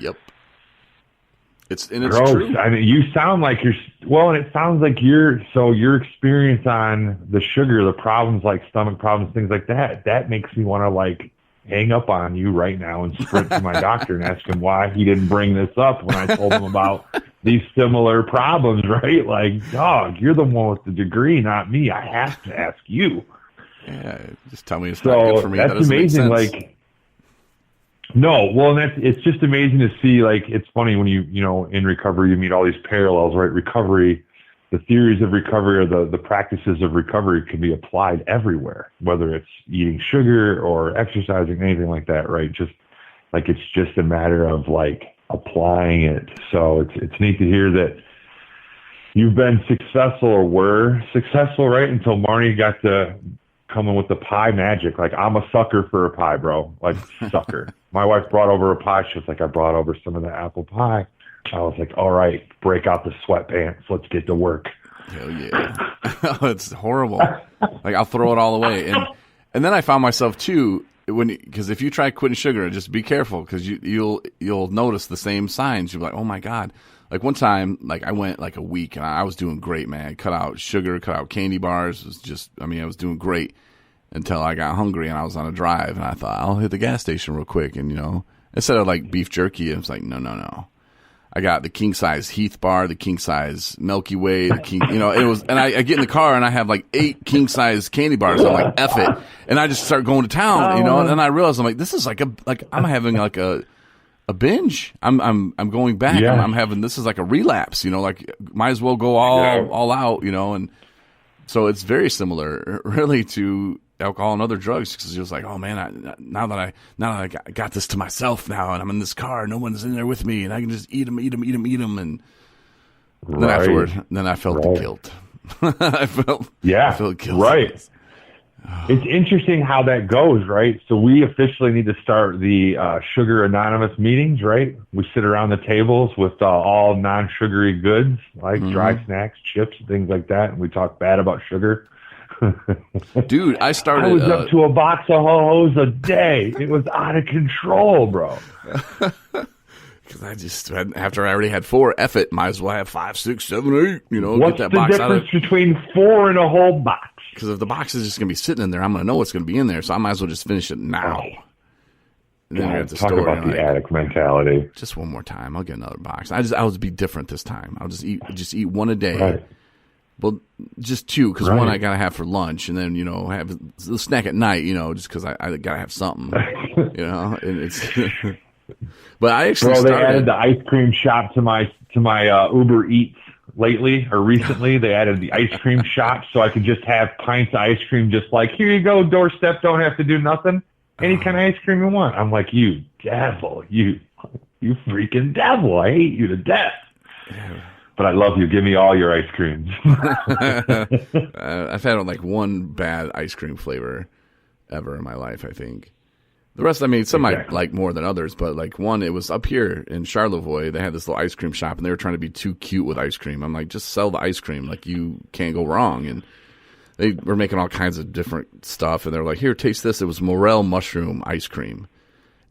Yep. It's gross. true. I mean, you sound like and it sounds like your experience on the sugar, the problems like stomach problems, things like that makes me want to like hang up on you right now and sprint to my doctor and ask him why he didn't bring this up when I told him about these similar problems, right? Like, dog, you're the one with the degree, not me. I have to ask you. Yeah, just tell me it's not good for me. That's that amazing. Like, no, well, and it's just amazing to see. Like, it's funny when you know, in recovery, you meet all these parallels, right? Recovery, the theories of recovery or the practices of recovery can be applied everywhere, whether it's eating sugar or exercising, anything like that, right? Just like, it's just a matter of like applying it. So it's neat to hear that you've been successful or were successful, right? Until Marnie got to coming with the pie magic. Like, I'm a sucker for a pie, bro. Like, sucker. My wife brought over a pie. She was like, I brought over some of the apple pie. I was like, all right, break out the sweatpants. Let's get to work. Hell yeah. It's horrible. Like, I'll throw it all away. And then I found myself too, because if you try quitting sugar, just be careful, because you'll notice the same signs. You'll be like, oh my God. Like, one time, like, I went like a week and I was doing great, man. Cut out sugar, cut out candy bars. It was just, I was doing great until I got hungry and I was on a drive and I thought, I'll hit the gas station real quick. And, you know, instead of like beef jerky, it was like, no. I got the king size Heath bar, the king size Milky Way, and I get in the car and I have like 8 king size candy bars. I'm like, F it. And I just start going to town, you know, and then I realize I'm like, this is like I'm having like a binge. I'm going back. Yeah. I'm having, this is like a relapse, you know, like might as well go all out, you know. And so it's very similar really to alcohol and other drugs, because you're just like, oh man, now that I got this to myself now, and I'm in this car, no one's in there with me, and I can just eat them, and then afterward, then I felt the guilt. I felt guilty. Right. It's interesting how that goes, right? So we officially need to start the Sugar Anonymous meetings, right? We sit around the tables with all non-sugary goods, like dry snacks, chips, things like that, and we talk bad about sugar. Dude, I started. I was up to a box of ho-hos a day. It was out of control, bro. Because I just, after I already had 4, F it, might as well have 5, 6, 7, 8. You know, what's get that the box difference between 4 and a whole box? Because if the box is just going to be sitting in there, I'm going to know what's going to be in there, so I might as well just finish it now. And then you're at the store. Talk about the addict mentality. Just one more time, I'll get another box. I'll be different this time. I'll just eat one a day. Right. Well, just 2, because one I gotta have for lunch, and then, you know, have a snack at night, you know, just because I gotta have something, you know. And it's, but I actually they added the ice cream shop to my Uber Eats lately or recently. They added the ice cream shop, so I could just have pints of ice cream, just like, here you go, doorstep, don't have to do nothing, any kind of ice cream you want. I'm like, you devil, you freaking devil! I hate you to death. Yeah. But I love you. Give me all your ice creams. I've had like one bad ice cream flavor ever in my life, I think. The rest, some I like more than others, but like one, it was up here in Charlevoix. They had this little ice cream shop, and they were trying to be too cute with ice cream. I'm like, just sell the ice cream. Like, you can't go wrong. And they were making all kinds of different stuff, and they were like, here, taste this. It was morel mushroom ice cream.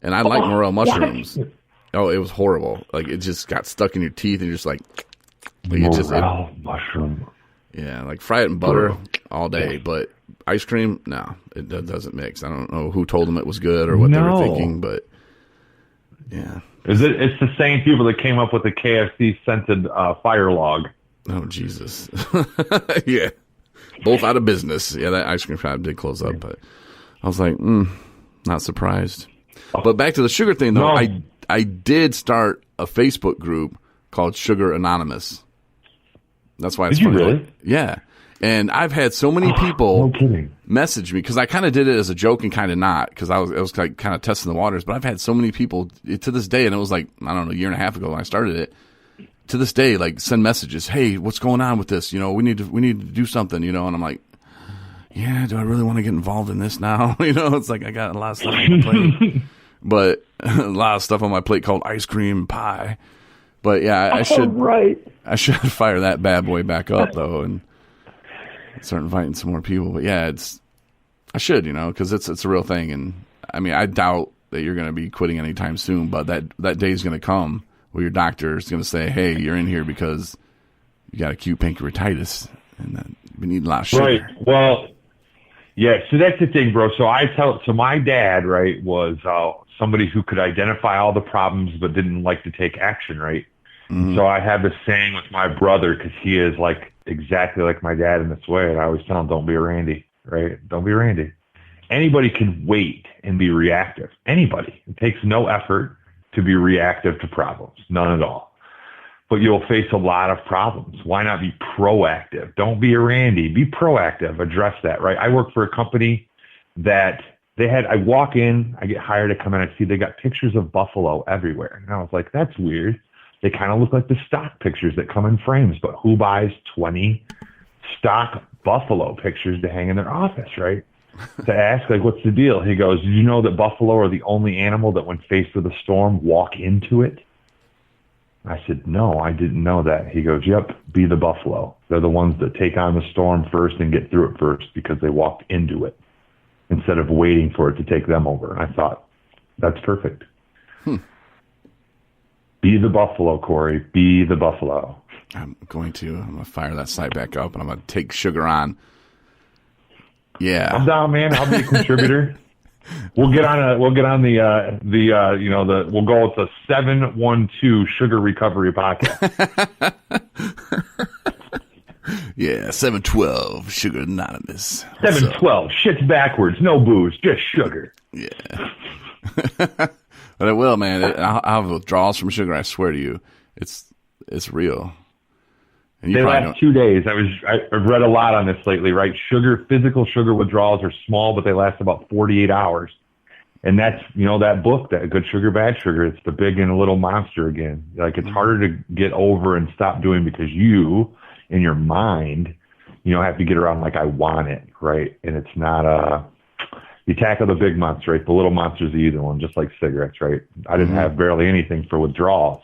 And I like morel mushrooms. What? Oh, it was horrible. Like, it just got stuck in your teeth, and you're just like... mushroom. Yeah, like fry it in butter all day, but ice cream, no, it doesn't mix. I don't know who told them it was good or what they were thinking, but yeah. It's the same people that came up with the KFC scented fire log. Oh, Jesus. Yeah. Both out of business. Yeah, that ice cream shop did close up, but I was like, not surprised. But back to the sugar thing, though, I did start a Facebook group called Sugar Anonymous. That's why it's funny. Did you really? Yeah. And I've had so many people message me, because I kind of did it as a joke and kind of not, because I was like kind of testing the waters. But I've had so many people to this day, and it was like, I don't know, a year and a half ago when I started it, to this day, like, send messages, hey, what's going on with this? You know, we need to do something, you know. And I'm like, yeah, do I really want to get involved in this now? You know, it's like I got a lot of stuff on my plate. But a lot of stuff on my plate called ice cream and pie. But yeah, I should fire that bad boy back up, though, and start inviting some more people. But yeah, I should, you know, because it's a real thing. And I mean, I doubt that you're going to be quitting anytime soon, but that day is going to come where your doctor is going to say, hey, you're in here because you got acute pancreatitis and we need a lot of sugar. Right. Well, yeah, so that's the thing, bro. So my dad, right, was somebody who could identify all the problems but didn't like to take action, right? Mm-hmm. So I have this saying with my brother, because he is like exactly like my dad in this way, and I always tell him, don't be a Randy, right? Don't be a Randy. Anybody can wait and be reactive. Anybody. It takes no effort to be reactive to problems, none at all. But you'll face a lot of problems. Why not be proactive? Don't be a Randy. Be proactive. Address that, right? I work for a company that I walk in, I get hired to come in, I see they got pictures of buffalo everywhere. And I was like, that's weird. They kind of look like the stock pictures that come in frames, but who buys 20 stock buffalo pictures to hang in their office, right? To ask, like, what's the deal? He goes, did you know that buffalo are the only animal that when faced with a storm, walk into it? I said, no, I didn't know that. He goes, yep, be the buffalo. They're the ones that take on the storm first and get through it first because they walked into it instead of waiting for it to take them over. And I thought, that's perfect. Be the buffalo, Corey. Be the buffalo. I'm going to fire that site back up and I'm going to take sugar on. Yeah. I'm down, man. I'll be a contributor. We'll go with the 712 Sugar Recovery Podcast. Yeah, 712 Sugar Anonymous. 712 shit's backwards, no booze, just sugar. Yeah. But it will, man. I'll have withdrawals from sugar. I swear to you, it's real. And they last 2 days. I've read a lot on this lately, right? Physical sugar withdrawals are small, but they last about 48 hours. And that's, that book, that Good Sugar, Bad Sugar, it's the big and little monster again. Like, it's harder to get over and stop doing because you, in your mind, have to get around like, I want it, right? And it's not you tackle the big monster, right? The little monster's the easy one, just like cigarettes, right? I didn't have barely anything for withdrawals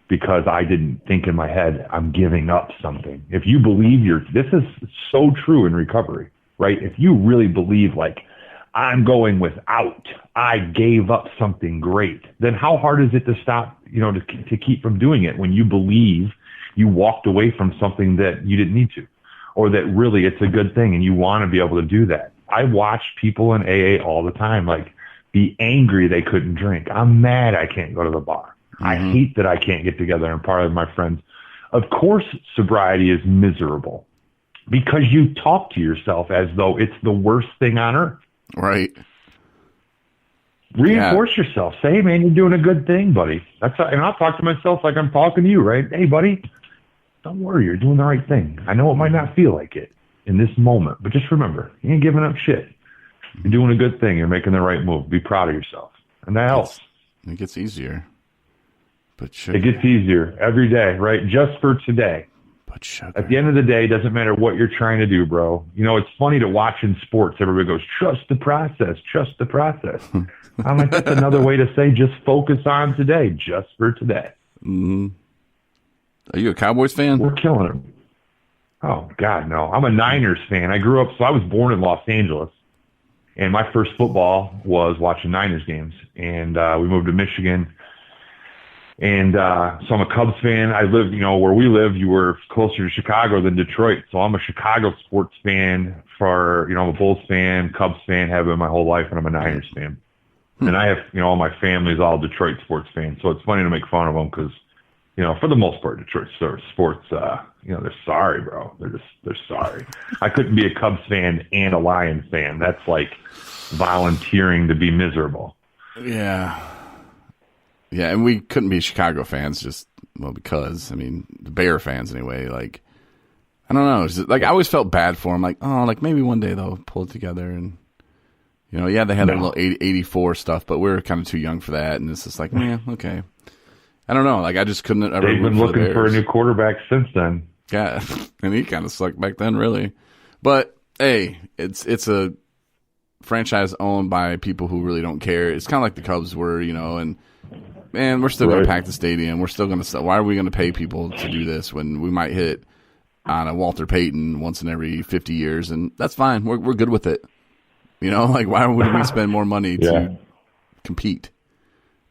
because I didn't think in my head, I'm giving up something. If you believe this is so true in recovery, right? If you really believe like, I'm going without, I gave up something great, then how hard is it to stop, to keep from doing it when you believe you walked away from something that you didn't need to, or that really it's a good thing and you want to be able to do that. I watch people in AA all the time, like, be angry they couldn't drink. I'm mad I can't go to the bar. I hate that I can't get together and party with my friends. Of course, sobriety is miserable because you talk to yourself as though it's the worst thing on earth. Right. Reinforce yourself. Say, hey, man, you're doing a good thing, buddy. And I'll talk to myself like I'm talking to you, right? Hey, buddy, don't worry. You're doing the right thing. I know it might not feel like it in this moment, but just remember, you ain't giving up shit. You're doing a good thing. You're making the right move. Be proud of yourself. And that helps. It gets easier. But it gets easier every day, right? Just for today. But sugar. At the end of the day, it doesn't matter what you're trying to do, bro. It's funny to watch in sports. Everybody goes, trust the process, trust the process. I'm like, that's another way to say just focus on today, just for today. Mm-hmm. Are you a Cowboys fan? We're killing them. Oh, God, no. I'm a Niners fan. I was born in Los Angeles, and my first football was watching Niners games. And we moved to Michigan. And so I'm a Cubs fan. I live, where we live, you were closer to Chicago than Detroit. So I'm a Chicago sports fan I'm a Bulls fan, Cubs fan, have been my whole life, and I'm a Niners fan. And I have, all my family's all Detroit sports fans. So it's funny to make fun of them because, for the most part, Detroit sports, they're sorry, bro. They're sorry. I couldn't be a Cubs fan and a Lions fan. That's like volunteering to be miserable. Yeah. Yeah, and we couldn't be Chicago fans because, the Bear fans anyway, like, I don't know. It's just, like, I always felt bad for them. Like, oh, like, maybe one day they'll pull it together. And, they had their little 84 stuff, but we were kind of too young for that. And it's just like, man, okay. I don't know. Like, I just couldn't ever. They've been looking for a new quarterback since then. Yeah, and he kind of sucked back then, really. But, hey, it's a franchise owned by people who really don't care. It's kind of like the Cubs were, and man, we're still going to pack the stadium. We're still going to. Why are we going to pay people to do this when we might hit on a Walter Payton once in every 50 years? And that's fine. We're good with it. Like, why would we spend more money to compete.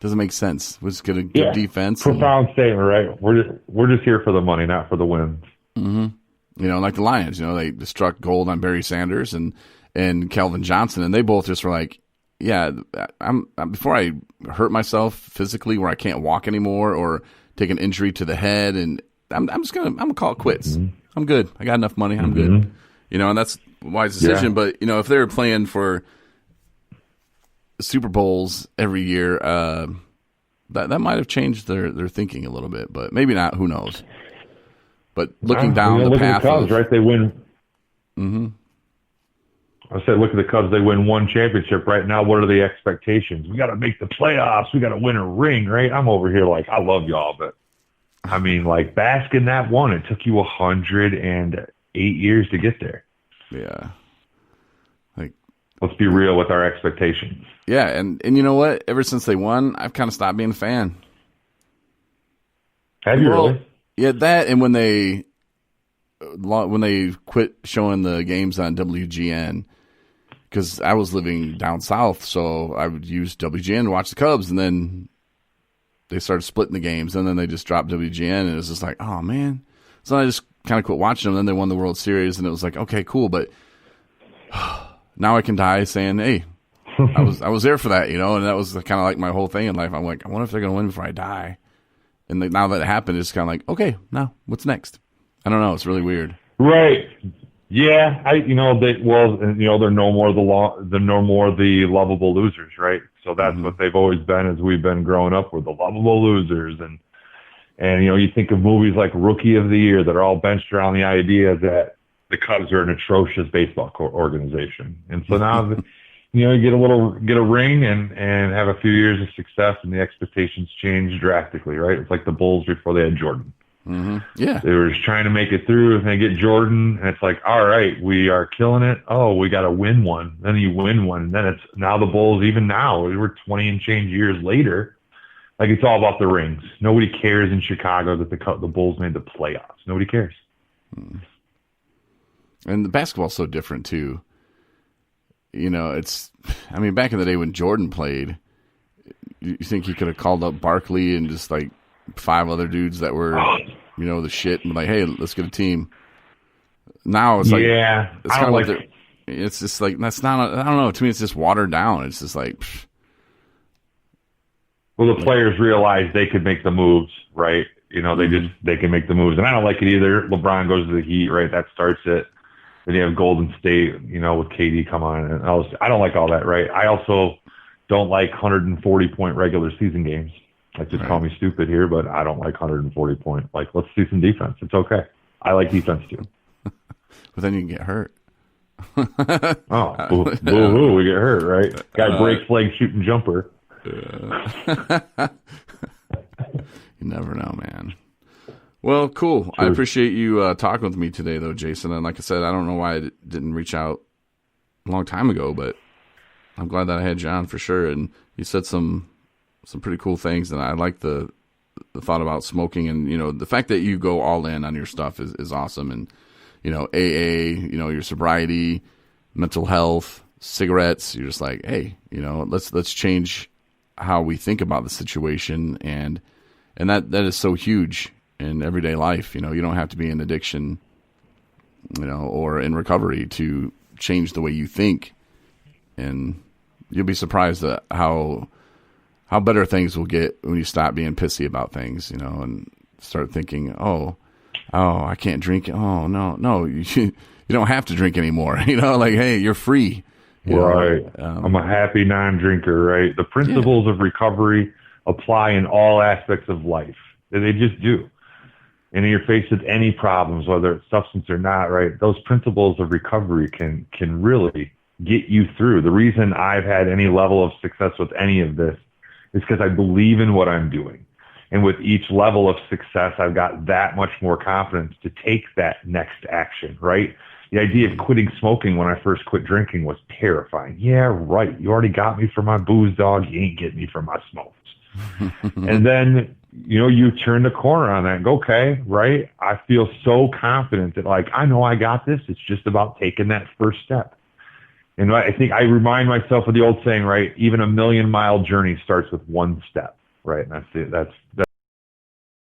Doesn't make sense. We're just going to give defense. Profound statement, right? We're just here for the money, not for the wins. Mm-hmm. You know, like the Lions, you know, they struck gold on Barry Sanders and Calvin Johnson, and they both just were like, yeah, I'm before I hurt myself physically where I can't walk anymore or take an injury to the head, and I'm gonna call it quits. Mm-hmm. I'm good. I got enough money. I'm good. You know, and that's a wise decision. Yeah. But you know, if they were playing for Super Bowls every year, that might have changed their thinking a little bit, but maybe not. Who knows? But looking down the path, the Cubs, right? They win. Mm-hmm. I said, look at the Cubs. They win one championship right now. What are the expectations? We got to make the playoffs. We got to win a ring, right? I'm over here like, I love y'all, but I mean, like, bask in that one. It took you 108 years to get there. Yeah. Like, let's be real with our expectations. Yeah, and you know what? Ever since they won, I've kind of stopped being a fan. Have you really? Yeah, that, and when they quit showing the games on WGN, because I was living down south, so I would use WGN to watch the Cubs, and then they started splitting the games, and then they just dropped WGN, and it was just like, oh, man. So I just kind of quit watching them, and then they won the World Series, and it was like, okay, cool, but now I can die saying, hey, I was there for that, you know, and that was kind of like my whole thing in life. I'm like, I wonder if they're going to win before I die. And now that it happened, it's kind of like, okay, now what's next? I don't know. It's really weird. Right. Yeah. They're no more the lovable losers, right? So that's what they've always been as we've been growing up. We're the lovable losers. And you know, you think of movies like Rookie of the Year that are all benched around the idea that the Cubs are an atrocious baseball organization. And so now, you know, you get a ring and have a few years of success, and the expectations change drastically, right? It's like the Bulls before they had Jordan. Mm-hmm. Yeah. They were just trying to make it through, and they get Jordan, and it's like, all right, we are killing it. Oh, we got to win one. Then you win one, and then it's now the Bulls. Even now, we're 20 and change years later. Like, it's all about the rings. Nobody cares in Chicago that the Bulls made the playoffs. Nobody cares. And the basketball's so different too. You know, back in the day when Jordan played, you think he could have called up Barkley and just like 5 other dudes that were, you know, the shit, and like, hey, let's get a team. Now it's like, it's kind of like, it's just like, that's not, I don't know, to me it's just watered down. It's just like, pff. Well, the players realize they could make the moves, right? You know, they can make the moves, and I don't like it either. LeBron goes to the Heat, right? That starts it. Then you have Golden State, you know, with KD come on, and I don't like all that, right? I also don't like 140-point regular season games. Like, just call me stupid here, but I don't like 140-point. Like, let's see some defense. It's okay. I like defense too. But then you can get hurt. Boo-hoo, we get hurt, right? Guy breaks leg shooting jumper. You never know, man. Well, cool. True. I appreciate you talking with me today, though, Jason. And like I said, I don't know why I didn't reach out a long time ago, but I'm glad that I had you on for sure. And you said some pretty cool things, and I like the thought about smoking. And, you know, the fact that you go all in on your stuff is awesome. And, you know, AA, you know, your sobriety, mental health, cigarettes, you're just like, hey, you know, let's change how we think about the situation. And that is so huge in everyday life. You know, you don't have to be in addiction, you know, or in recovery to change the way you think. And you'll be surprised at how better things will get when you stop being pissy about things, you know, and start thinking, oh, I can't drink. Oh, no, you don't have to drink anymore. You know, like, hey, you're free. Right. I'm a happy non-drinker, right? The principles of recovery apply in all aspects of life. They just do. And you're faced with any problems, whether it's substance or not, right? Those principles of recovery can really get you through. The reason I've had any level of success with any of this is because I believe in what I'm doing. And with each level of success, I've got that much more confidence to take that next action, right? The idea of quitting smoking when I first quit drinking was terrifying. Yeah, right. You already got me for my booze, dog. You ain't getting me for my smokes. And then, you know, you turn the corner on that and go, okay, right? I feel so confident that, like, I know I got this. It's just about taking that first step. And I think I remind myself of the old saying, right? Even a 1,000,000-mile journey starts with one step, right? And that's